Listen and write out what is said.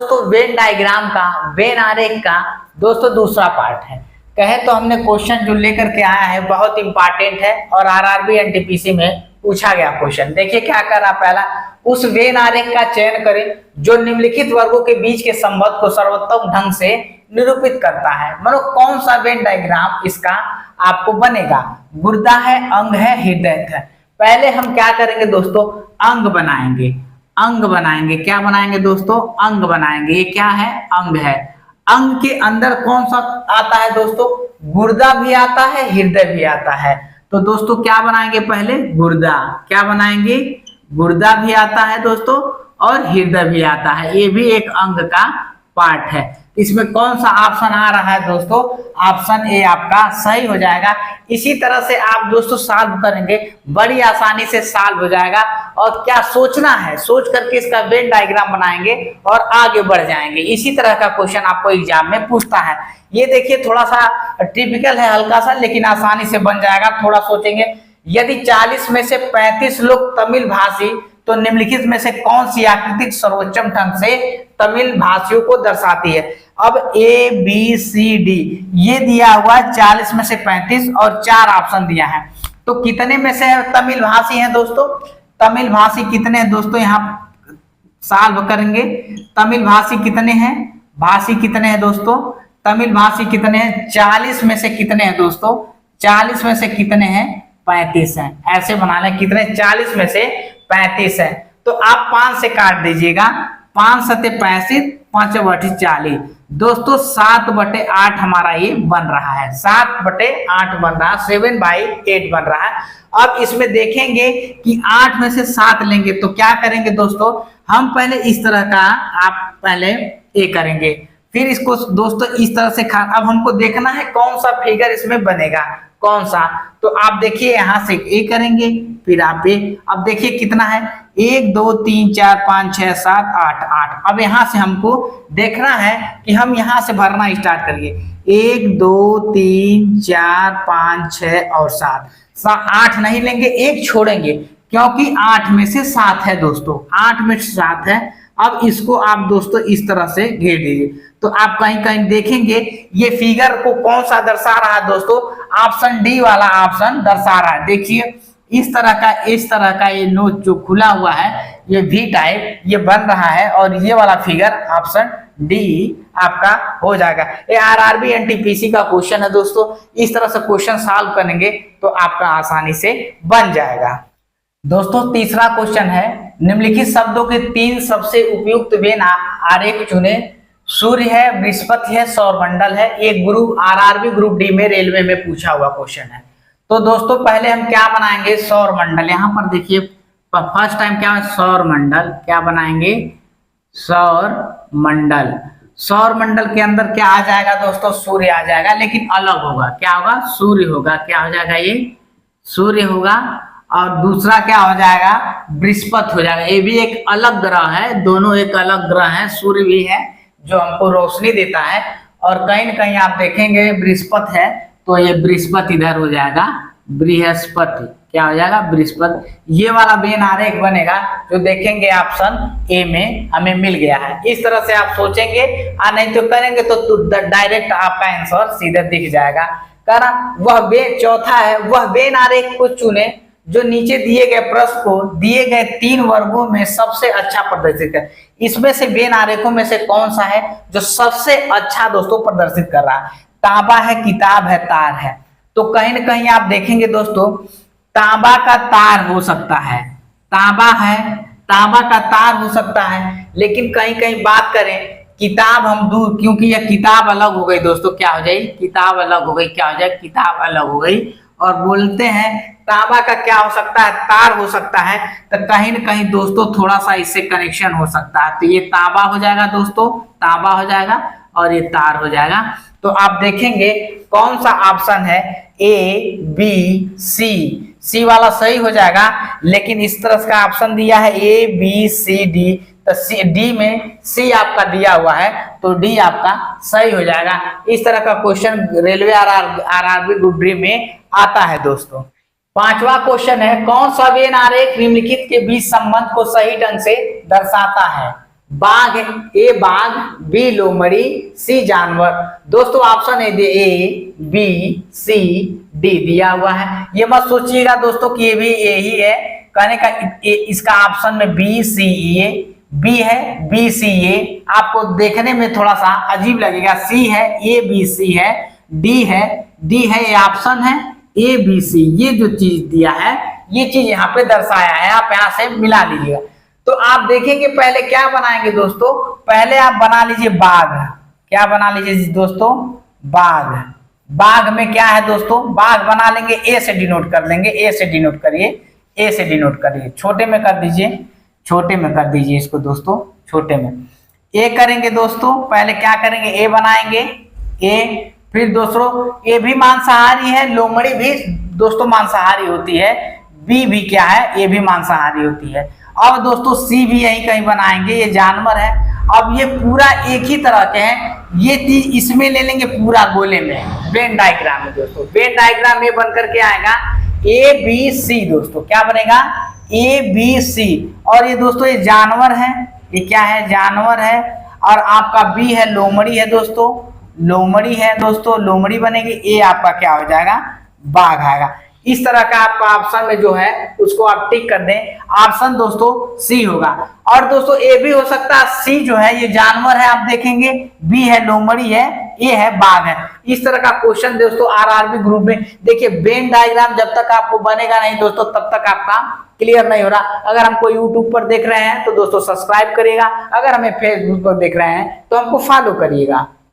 दोस्तों Venn diagram का, when आरेख का दोस्तों दूसरा पार्ट है। कहे तो हमने क्वेश्चन जो लेकर के आया है बहुत इंपॉर्टेंट है और आरआरबी एनटीपीसी में पूछा गया क्वेश्चन। देखिए क्या कर रहा, पहला उस वेन आरेख का चयन करें जो निम्नलिखित वर्गों के बीच के संबंध को सर्वोत्तम ढंग से निरूपित करता है। मानो कौन सा वेन डायग्राम इसका आपको बनेगा, गुर्दा है, अंग है, हृदय है। पहले हम क्या करेंगे दोस्तों, अंग बनाएंगे। अंग बनाएंगे, क्या बनाएंगे दोस्तों, अंग बनाएंगे। ये क्या है, अंग है। अंग के अंदर कौन सा आता है दोस्तों, गुर्दा भी आता है, हृदय भी आता है। तो दोस्तों क्या बनाएंगे, पहले गुर्दा, क्या बनाएंगे, गुर्दा भी आता है दोस्तों और हृदय भी आता है। ये भी एक अंग का पार्ट है। इसमें कौन सा ऑप्शन आ रहा है दोस्तों, ऑप्शन ए आपका सही हो जाएगा। इसी तरह से आप दोस्तों सॉल्व करेंगे, बड़ी आसानी से सॉल्व हो जाएगा। और क्या सोचना है, सोच करके इसका वेन डायग्राम बनाएंगे और आगे बढ़ जाएंगे। इसी तरह का क्वेश्चन आपको एग्जाम में पूछता है। ये देखिए थोड़ा सा टिपिकल है, हल्का सा, लेकिन आसानी से बन जाएगा। थोड़ा सोचेंगे, यदि 40 में से 35 लोग तमिल भाषी तो निम्नलिखित में से कौन सी आकृति सर्वोच्चम ढंग से तमिल भाषियों को दर्शाती है। अब ए बी सी डी ये दिया हुआ 40 में से 35 और 4 ऑप्शन दिया है। तो कितने में से तमिल भाषी हैं दोस्तों, तमिल भाषी कितने हैं दोस्तों, यहाँ सॉल्व करेंगे। तमिल भाषी कितने हैं, भाषी कितने हैं दोस्तों, तमिल भाषी कितने हैं, 40 में से कितने हैं दोस्तों, 40 में से कितने हैं, 35 हैं। ऐसे बना लें, कितने, 40 में से 35 है। तो आप 5 से काट दीजिएगा, 5 सते 35, 5 बटे 40 दोस्तों 7/8 हमारा ये बन रहा है। 7/8 बन रहा है, 7/8 बन रहा है। अब इसमें देखेंगे कि 8 में से 7 लेंगे तो क्या करेंगे दोस्तों, हम पहले इस तरह का आप पहले ए करेंगे, फिर इसको दोस्तों इस तरह से अब हमको देखना है कौन सा फिगर इसमें बनेगा, कौन सा। तो आप देखिए यहाँ से ए करेंगे, फिर आप ए। अब देखिए कितना है, 1 2 3 4 5 6 7 8 8। अब यहाँ से हमको देखना है कि हम यहाँ से भरना स्टार्ट करिए। 1 2 3 4 5 6 और 7। 8 नहीं लेंगे, 1 छोड़ेंगे, क्योंकि 8 में से 7 है दोस्तों, 8 में से 7 है। अब इसको आप दोस्तों इस तरह से घेर दीजिए। तो आप कहीं कहीं देखेंगे ये फिगर को कौन सा दर्शा रहा है दोस्तों, ऑप्शन डी वाला ऑप्शन दर्शा रहा है। देखिए इस तरह का ये नोच जो खुला हुआ है, ये वी टाइप ये बन रहा है और ये वाला फिगर ऑप्शन डी आपका हो जाएगा। ये आरआरबी एनटीपीसी का क्वेश्चन है दोस्तों। इस तरह से क्वेश्चन सॉल्व करेंगे तो आपका आसानी से बन जाएगा। दोस्तों तीसरा क्वेश्चन है, निम्नलिखित शब्दों के 3 सबसे उपयुक्त वेन आरेख चुने। सूर्य है, बृहस्पति है, सौरमंडल है। एक ग्रुप आरआरबी ग्रुप डी में रेलवे में पूछा हुआ क्वेश्चन है। तो दोस्तों पहले हम क्या बनाएंगे, सौरमंडल। यहाँ पर देखिए फर्स्ट टाइम क्या है, सौरमंडल। क्या बनाएंगे, सौरमंडल। सौरमंडल के अंदर क्या आ जाएगा दोस्तों, सूर्य आ जाएगा, लेकिन अलग होगा। क्या होगा, सूर्य होगा। क्या हो जाएगा, ये सूर्य होगा। और दूसरा क्या हो जाएगा, बृहस्पति हो जाएगा। ये भी एक अलग ग्रह है, दोनों एक अलग ग्रह है। सूर्य भी है जो हमको रोशनी देता है, और कहीं न कहीं आप देखेंगे बृहस्पति है, तो ये बृहस्पति इधर हो जाएगा, बृहस्पति। क्या हो जाएगा, बृहस्पति। ये वाला वेन आरेख बनेगा जो देखेंगे ऑप्शन ए में हमें मिल गया है। इस तरह से आप सोचेंगे, और नहीं तो करेंगे तो डायरेक्ट आपका आंसर सीधे दिख जाएगा। कारण वह वेन, चौथा है, वह वेन आरेख को चुने जो नीचे दिए गए प्रश्न को दिए गए 3 वर्गों में सबसे अच्छा प्रदर्शित कर। इसमें से वेन आरेखों में से कौन सा है जो सबसे अच्छा दोस्तों प्रदर्शित कर रहा है। तांबा है, किताब है, तार है। तो कहीं न कहीं आप देखेंगे दोस्तों तांबा का तार हो सकता है, तांबा है, तांबा का तार हो सकता है। लेकिन कहीं कहीं बात करें किताब, हम दूर, क्योंकि यह किताब अलग हो गई दोस्तों। क्या हो जाएगी, किताब अलग हो गई। क्या हो जाए, किताब अलग हो गई। और बोलते हैं तांबा का क्या हो सकता है, तार हो सकता है। तो कहीं न कहीं दोस्तों थोड़ा सा इससे कनेक्शन हो सकता है। तो ये तांबा हो जाएगा दोस्तों, तांबा हो जाएगा, और ये तार हो जाएगा। तो आप देखेंगे कौन सा ऑप्शन है, ए बी सी। सी वाला सही हो जाएगा, लेकिन इस तरह का ऑप्शन दिया है ए बी सी डी, तो सी, डी में सी आपका दिया हुआ है, तो डी आपका सही हो जाएगा। इस तरह का question railway RRB group D में आता है दोस्तों। 5वां क्वेश्चन है, कौन सा वेन आरेख निम्नलिखित के बीच संबंध को सही ढंग से दर्शाता है। बाघ, ए बाघ, बी लोमड़ी, सी जानवर। दोस्तों option A B C D दिया हुआ है। ये मत सोचिएगा दोस्तों कि ये भी ए ही है, कहने का इसका ऑप्शन में बी सी ए, बी है बी सी ए, आपको देखने में थोड़ा सा अजीब लगेगा। सी है, ए बी सी है, डी है, डी है, ये ऑप्शन है ए बी सी। ये जो चीज दिया है ये चीज यहाँ पे दर्शाया है, आप यहाँ से मिला लीजिएगा। तो आप देखेंगे पहले क्या बनाएंगे दोस्तों, पहले आप बना लीजिए बाघ। क्या बना लीजिए दोस्तों, बाघ। बाघ में क्या है दोस्तों, बाघ बना लेंगे, ए से डिनोट कर लेंगे, ए से डिनोट करिए, ए से डिनोट करिए, छोटे में कर दीजिए, छोटे में कर दीजिए इसको दोस्तों, छोटे में ए करेंगे दोस्तों। पहले क्या करेंगे, ए बनाएंगे, ए, फिर दोस्तों ए भी मांसाहारी है, लोमड़ी भी दोस्तों मांसाहारी होती है, बी भी क्या है, ए भी मांसाहारी होती है। अब दोस्तों सी भी यही कहीं बनाएंगे, ये जानवर है। अब ये पूरा एक ही तरह के हैं, ये चीज इसमें ले लेंगे पूरा गोले में, वेन डायग्राम में दोस्तों। वेन डायग्राम में बन करके आएगा ए बी सी दोस्तों, क्या बनेगा, ए बी सी। और ये दोस्तों ये जानवर है, ये क्या है, जानवर है। और आपका बी है लोमड़ी है दोस्तों, लोमड़ी है दोस्तों, लोमड़ी बनेगी। ए आपका क्या हो जाएगा, बाघ आएगा। इस तरह का आपका ऑप्शन में जो है उसको आप टिक कर दें, ऑप्शन दोस्तों सी होगा। और दोस्तों ए भी हो सकता है, सी जो है ये जानवर है आप देखेंगे, बी है लोमड़ी है, ए है बाघ है। इस तरह का क्वेश्चन दोस्तों आरआरबी ग्रुप में देखिए। वेन डायग्राम जब तक आपको बनेगा नहीं दोस्तों तब तक आपका क्लियर नहीं हो रहा। अगर हमको यूट्यूब पर देख रहे हैं तो दोस्तों सब्सक्राइब करिएगा, अगर हमें फेसबुक पर देख रहे हैं तो हमको फॉलो करिएगा।